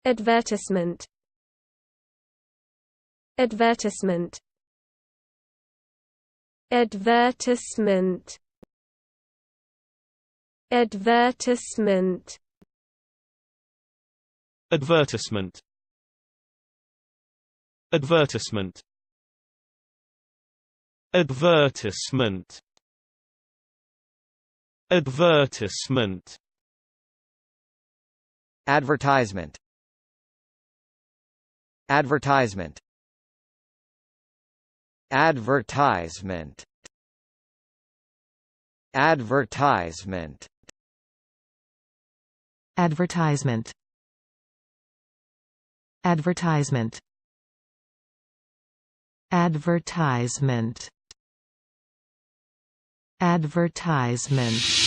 Advertisement. Advertisement. Advertisement. Advertisement. Advertisement. Advertisement. Advertisement. Advertisement. Advertisement. Advertisement. Advertisement. Advertisement. Advertisement. Advertisement. Advertisement. Advertisement.